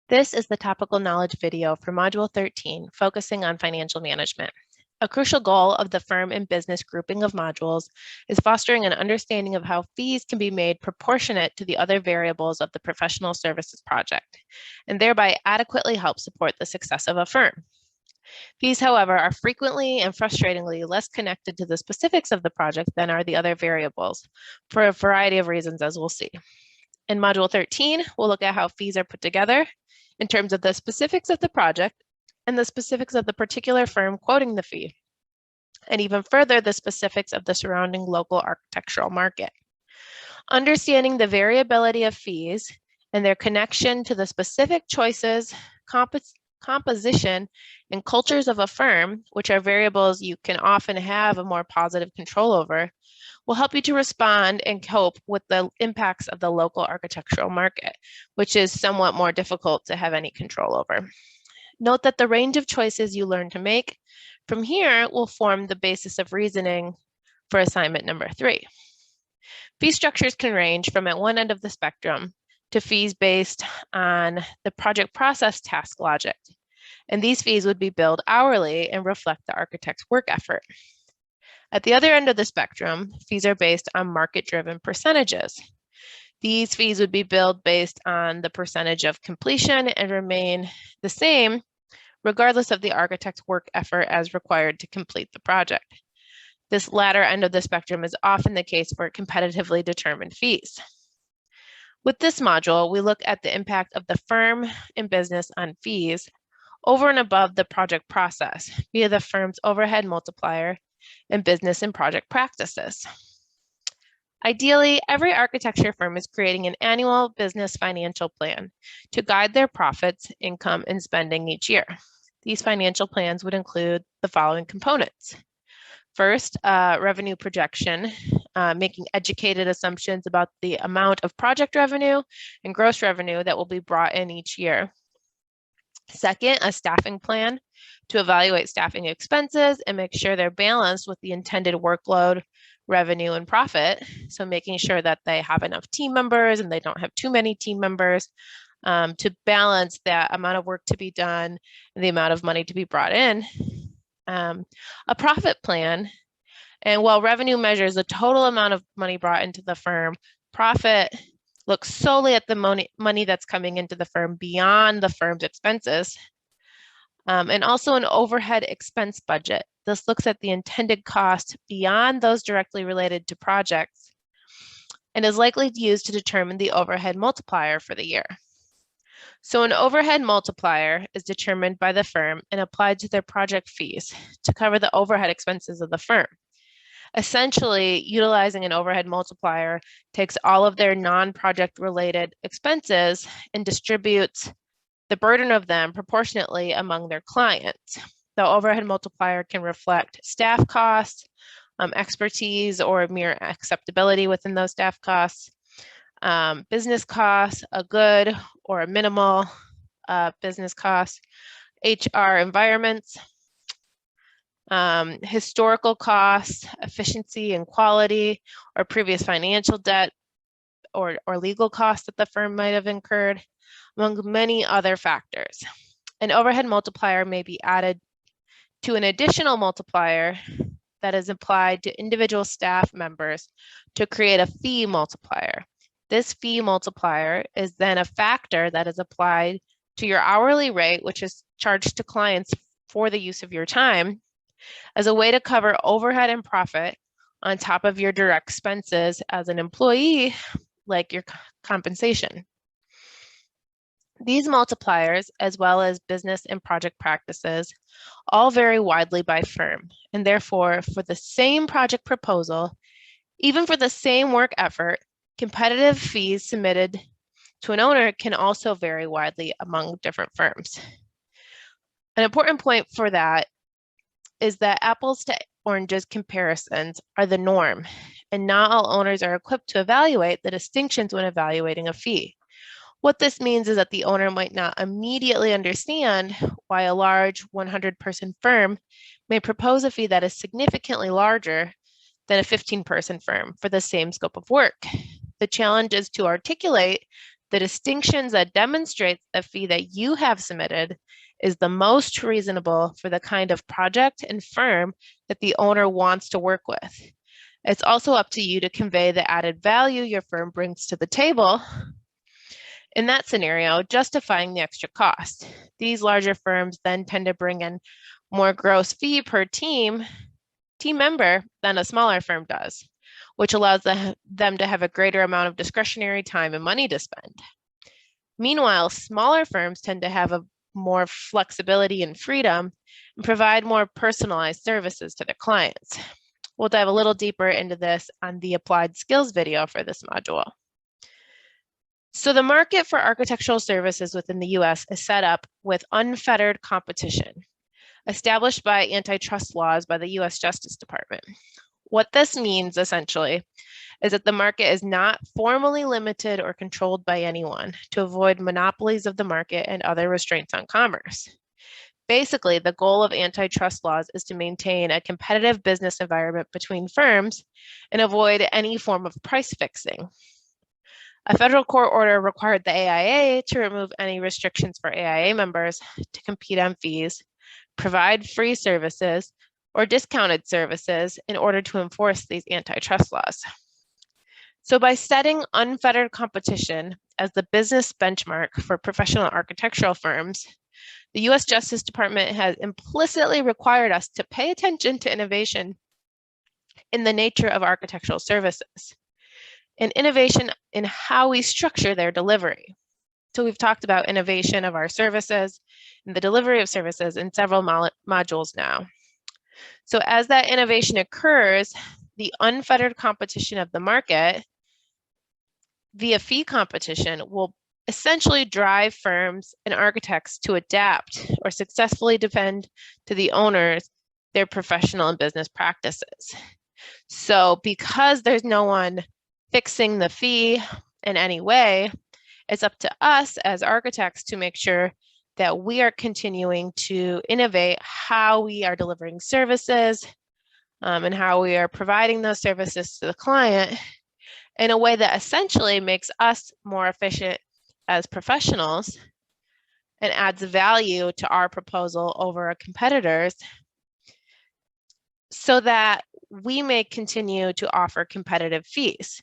This is the topical knowledge video for Module 13, focusing on financial management. A crucial goal of the firm and business grouping of modules is fostering an understanding of how fees can be made proportionate to the other variables of the professional services project, and thereby adequately help support the success of a firm. Fees, however, are frequently and frustratingly less connected to the specifics of the project than are the other variables, for a variety of reasons, as we'll see. In Module 13, we'll look at how fees are put together in terms of the specifics of the project and the specifics of the particular firm quoting the fee, and even further, the specifics of the surrounding local architectural market. Understanding the variability of fees and their connection to the specific choices, composition, and cultures of a firm, which are variables you can often have a more positive control over, will help you to respond and cope with the impacts of the local architectural market, which is somewhat more difficult to have any control over. Note that the range of choices you learn to make from here will form the basis of reasoning for assignment number 3. Fee structures can range from at one end of the spectrum to fees based on the project process task logic. And these fees would be billed hourly and reflect the architect's work effort. At the other end of the spectrum, fees are based on market-driven percentages. These fees would be billed based on the percentage of completion and remain the same regardless of the architect's work effort as required to complete the project. This latter end of the spectrum is often the case for competitively determined fees. With this module, we look at the impact of the firm and business on fees over and above the project process via the firm's overhead multiplier and business and project practices. Ideally, every architecture firm is creating an annual business financial plan to guide their profits, income, and spending each year. These financial plans would include the following components. First, revenue projection, making educated assumptions about the amount of project revenue and gross revenue that will be brought in each year. Second, a staffing plan to evaluate staffing expenses and make sure they're balanced with the intended workload, revenue, and profit. So making sure that they have enough team members and they don't have too many team members to balance that amount of work to be done and the amount of money to be brought in. A profit plan, and while revenue measures the total amount of money brought into the firm, profit looks solely at the money that's coming into the firm beyond the firm's expenses. And also an overhead expense budget. This looks at the intended cost beyond those directly related to projects and is likely used to determine the overhead multiplier for the year. So an overhead multiplier is determined by the firm and applied to their project fees to cover the overhead expenses of the firm. Essentially, utilizing an overhead multiplier takes all of their non-project related expenses and distributes the burden of them proportionately among their clients. The overhead multiplier can reflect staff costs, expertise, or mere acceptability within those staff costs, business costs, a good or a minimal business cost, HR environments, historical costs, efficiency and quality, or previous financial debt or legal costs that the firm might have incurred, among many other factors. An overhead multiplier may be added to an additional multiplier that is applied to individual staff members to create a fee multiplier. This fee multiplier is then a factor that is applied to your hourly rate, which is charged to clients for the use of your time, as a way to cover overhead and profit on top of your direct expenses as an employee, like your compensation. These multipliers, as well as business and project practices, all vary widely by firm, and therefore, for the same project proposal, even for the same work effort, competitive fees submitted to an owner can also vary widely among different firms. An important point for that is that apples to oranges comparisons are the norm, and not all owners are equipped to evaluate the distinctions when evaluating a fee. What this means is that the owner might not immediately understand why a large 100-person firm may propose a fee that is significantly larger than a 15-person firm for the same scope of work. The challenge is to articulate The distinctions that demonstrate the fee that you have submitted is the most reasonable for the kind of project and firm that the owner wants to work with. It's also up to you to convey the added value your firm brings to the table. In that scenario, justifying the extra cost. These larger firms then tend to bring in more gross fee per team member than a smaller firm does, which allows them to have a greater amount of discretionary time and money to spend. Meanwhile, smaller firms tend to have a more flexibility and freedom and provide more personalized services to their clients. We'll dive a little deeper into this on the applied skills video for this module. So the market for architectural services within the US is set up with unfettered competition, established by antitrust laws by the US Justice Department. What this means essentially is that the market is not formally limited or controlled by anyone to avoid monopolies of the market and other restraints on commerce. Basically, the goal of antitrust laws is to maintain a competitive business environment between firms and avoid any form of price fixing. A federal court order required the AIA to remove any restrictions for AIA members to compete on fees, provide free services, or discounted services in order to enforce these antitrust laws. So by setting unfettered competition as the business benchmark for professional architectural firms, the US Justice Department has implicitly required us to pay attention to innovation in the nature of architectural services and innovation in how we structure their delivery. So we've talked about innovation of our services and the delivery of services in several modules now. So as that innovation occurs, the unfettered competition of the market via fee competition will essentially drive firms and architects to adapt or successfully defend to the owners their professional and business practices. So because there's no one fixing the fee in any way, it's up to us as architects to make sure that we are continuing to innovate how we are delivering services and how we are providing those services to the client in a way that essentially makes us more efficient as professionals and adds value to our proposal over our competitors so that we may continue to offer competitive fees.